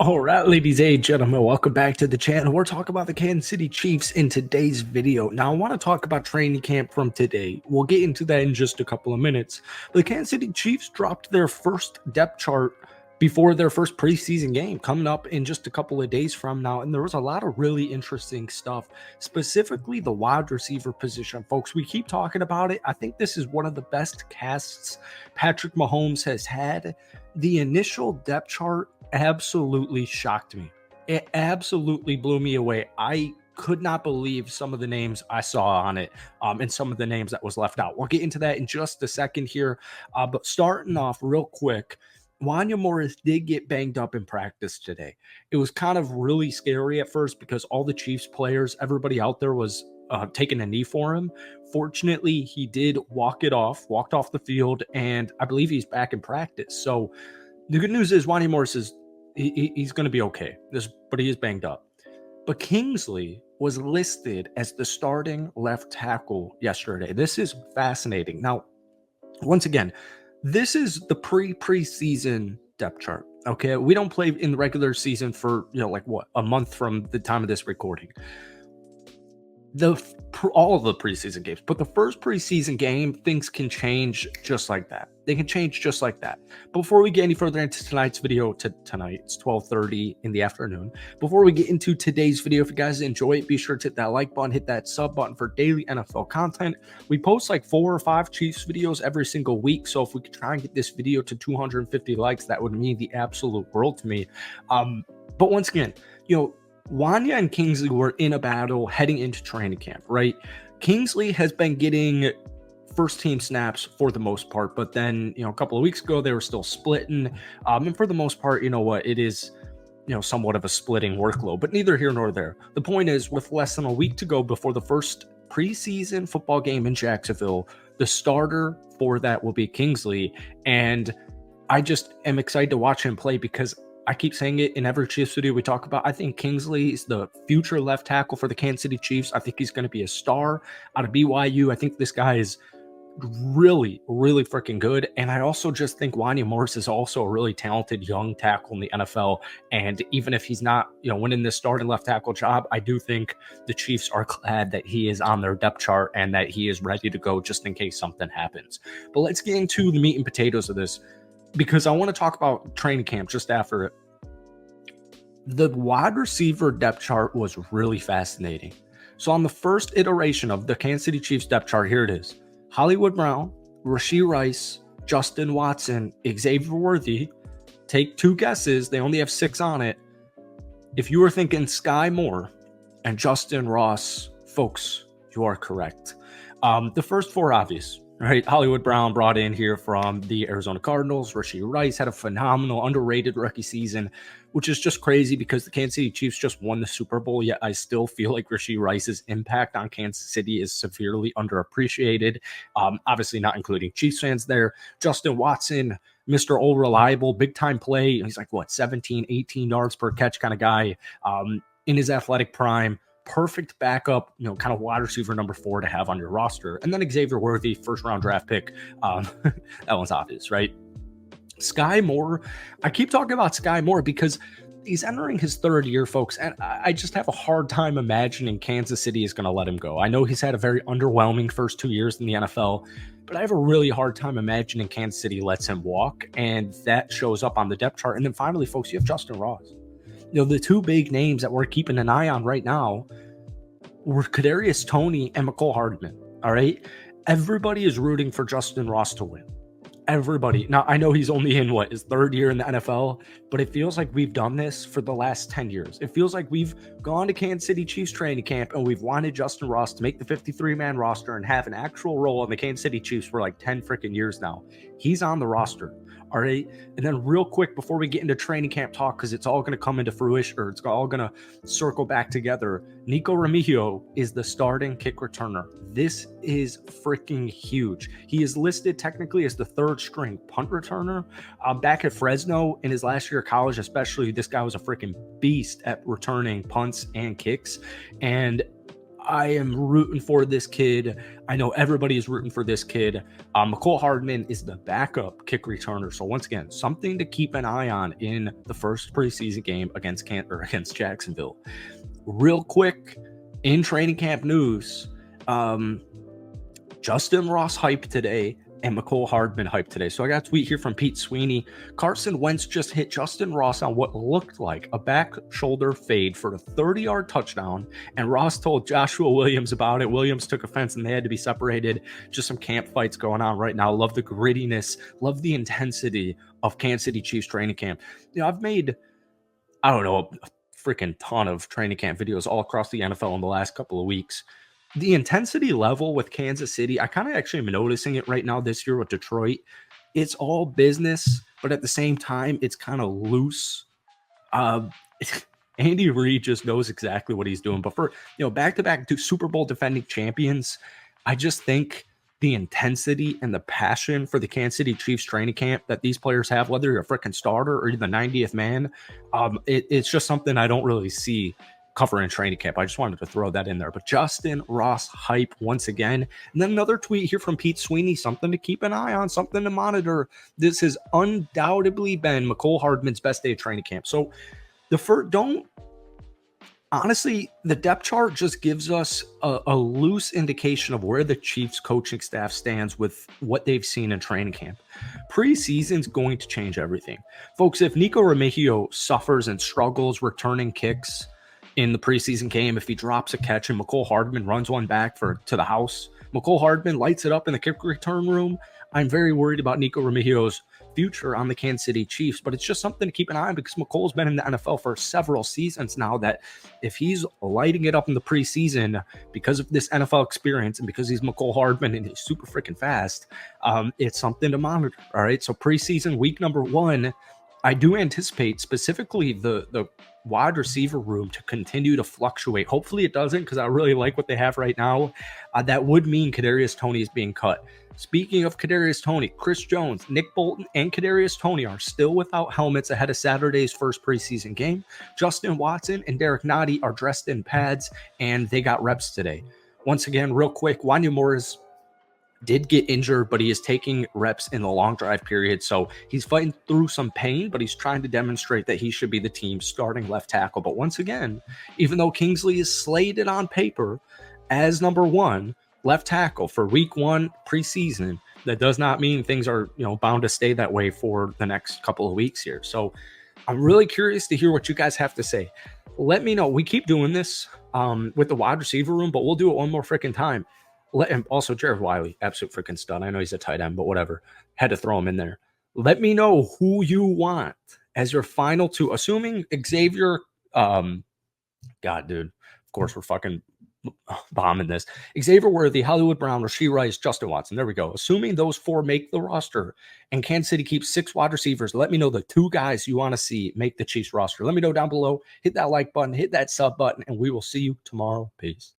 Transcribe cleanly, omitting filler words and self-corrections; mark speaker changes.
Speaker 1: All right, ladies and gentlemen, welcome back to the channel. We're talking about the Kansas City Chiefs in today's video. Now, I want to talk about training camp from today. We'll get into that in just a couple of minutes. The Kansas City Chiefs dropped their first depth chart before their first preseason game coming up in just a couple of days from now, and there was a lot of really interesting stuff, specifically the wide receiver position. Folks, we keep talking about it. I think this is one of the best casts Patrick Mahomes has had. The initial depth chart absolutely shocked me. It absolutely blew me away. I could not believe some of the names I saw on it, and some of the names that was left out. We'll get into that in just a second here, but starting off real quick, Wanya Morris did get banged up in practice today. It was kind of really scary at first because all the Chiefs players, everybody out there was taking a knee for him. Fortunately, he did walked off the field, and I believe he's back in practice. So the good news is Wanya Morris is he's going to be okay, but he is banged up. But Kingsley was listed as the starting left tackle yesterday. This is fascinating. Now, once again, this is the preseason depth chart. Okay, we don't play in the regular season for a month from the time of this recording. All of the preseason games, but the first preseason game, things can change just like that. They can change just like that. Before we get any further into tonight's video, tonight it's 12:30 in the afternoon. Before we get into today's video, if you guys enjoy it, be sure to hit that like button, hit that sub button for daily NFL content. We post like 4 or 5 Chiefs videos every single week, so if we could try and get this video to 250 likes, that would mean the absolute world to me. But once again, Wanya and Kingsley were in a battle heading into training camp, right? Kingsley has been getting first team snaps for the most part, but then, a couple of weeks ago, they were still splitting. And for the most part, it is, somewhat of a splitting workload, but neither here nor there. The point is, with less than a week to go before the first preseason football game in Jacksonville, the starter for that will be Kingsley. And I just am excited to watch him play because I keep saying it in every Chiefs video we talk about. I think Kingsley is the future left tackle for the Kansas City Chiefs. I think he's going to be a star out of BYU. I think this guy is really, really freaking good. And I also just think Wanya Morris is also a really talented young tackle in the NFL. And even if he's not, winning this starting left tackle job, I do think the Chiefs are glad that he is on their depth chart and that he is ready to go just in case something happens. But let's get into the meat and potatoes of this, because I want to talk about training camp just after it. The wide receiver depth chart was really fascinating. So on the first iteration of the Kansas City Chiefs depth chart, here it is. Hollywood Brown, Rashee Rice, Justin Watson, Xavier Worthy. Take 2 guesses. They only have 6 on it. If you were thinking Sky Moore and Justin Ross, folks, you are correct. The first 4 obvious. Right, Hollywood Brown brought in here from the Arizona Cardinals. Rashee Rice had a phenomenal, underrated rookie season, which is just crazy because the Kansas City Chiefs just won the Super Bowl, yet I still feel like Rashee Rice's impact on Kansas City is severely underappreciated, obviously not including Chiefs fans there. Justin Watson, Mr. Old Reliable, big-time play. He's like, 17, 18 yards per catch kind of guy in his athletic prime. Perfect backup, kind of wide receiver number 4 to have on your roster. And then Xavier Worthy, first-round draft pick. That one's obvious, right? Sky Moore. I keep talking about Sky Moore because he's entering his 3rd year, folks, and I just have a hard time imagining Kansas City is going to let him go. I know he's had a very underwhelming first 2 years in the NFL, but I have a really hard time imagining Kansas City lets him walk, and that shows up on the depth chart. And then finally, folks, you have Justin Ross. The 2 big names that we're keeping an eye on right now were Kadarius Toney and McCole Hardman. All right. Everybody is rooting for Justin Ross to win. Everybody. Now, I know he's only in his 3rd year in the NFL, but it feels like we've done this for the last 10 years. It feels like we've gone to Kansas City Chiefs training camp and we've wanted Justin Ross to make the 53-man roster and have an actual role in the Kansas City Chiefs for like 10 freaking years now. He's on the roster. All right. And then real quick, before we get into training camp talk, because it's all going to come into fruition, or it's all going to circle back together, Nico Remigio is the starting kick returner. This is freaking huge. He is listed technically as the 3rd string punt returner. Back at Fresno in his last year of college, especially, this guy was a freaking beast at returning punts and kicks. And I am rooting for this kid. I know everybody is rooting for this kid. McCole Hardman is the backup kick returner. So once again, something to keep an eye on in the first preseason game against Jacksonville. Real quick, in training camp news, Justin Ross hype today and McCole Hardman hype today. So I got a tweet here from Pete Sweeney. Carson Wentz just hit Justin Ross on what looked like a back shoulder fade for a 30-yard touchdown, and Ross told Joshua Williams about it. Williams took offense and they had to be separated. Just some camp fights going on right now. Love the grittiness, love the intensity of Kansas City Chiefs training camp. I've made, I don't know, a freaking ton of training camp videos all across the NFL in the last couple of weeks. The intensity level with Kansas City, I kind of actually am noticing it right now this year with Detroit. It's all business, but at the same time, it's kind of loose. Andy Reid just knows exactly what he's doing. But for back-to-back Super Bowl defending champions, I just think the intensity and the passion for the Kansas City Chiefs training camp that these players have, whether you're a freaking starter or you're the 90th man, it's just something I don't really see covering training camp. I just wanted to throw that in there. But Justin Ross hype once again. And then another tweet here from Pete Sweeney, something to keep an eye on, something to monitor. This has undoubtedly been McCole Hardman's best day of training camp. So honestly, the depth chart just gives us a loose indication of where the Chiefs coaching staff stands with what they've seen in training camp. Preseason's going to change everything. Folks, if Nico Remigio suffers and struggles returning kicks in the preseason game, if he drops a catch and McCole Hardman runs one back to the house, McCole Hardman lights it up in the kick return room, I'm very worried about Nico Remigio's future on the Kansas City Chiefs. But it's just something to keep an eye on because McCole's been in the NFL for several seasons now, that if he's lighting it up in the preseason because of this NFL experience and because he's McCole Hardman and he's super freaking fast, it's something to monitor. All right, so preseason week number 1, I do anticipate specifically the wide receiver room to continue to fluctuate. Hopefully it doesn't, because I really like what they have right now. That would mean Kadarius Toney is being cut. Speaking of Kadarius Toney, Chris Jones, Nick Bolton, and Kadarius Toney are still without helmets ahead of Saturday's first preseason game. Justin Watson and Derek Nottie are dressed in pads, and they got reps today. Once again, real quick, Wanya Morris did get injured, but he is taking reps in the long drive period. So he's fighting through some pain, but he's trying to demonstrate that he should be the team's starting left tackle. But once again, even though Kingsley is slated on paper as number 1 left tackle for week 1 preseason, that does not mean things are, bound to stay that way for the next couple of weeks here. So I'm really curious to hear what you guys have to say. Let me know. We keep doing this with the wide receiver room, but we'll do it one more freaking time. And also Jared Wiley, absolute freaking stud. I know he's a tight end, but whatever. Had to throw him in there. Let me know who you want as your final 2, assuming Xavier, God, dude, of course we're fucking bombing this. Xavier Worthy, Hollywood Brown, Rashee Rice, Justin Watson. There we go. Assuming those 4 make the roster and Kansas City keeps 6 wide receivers, let me know the 2 guys you want to see make the Chiefs roster. Let me know down below. Hit that like button, hit that sub button, and we will see you tomorrow. Peace.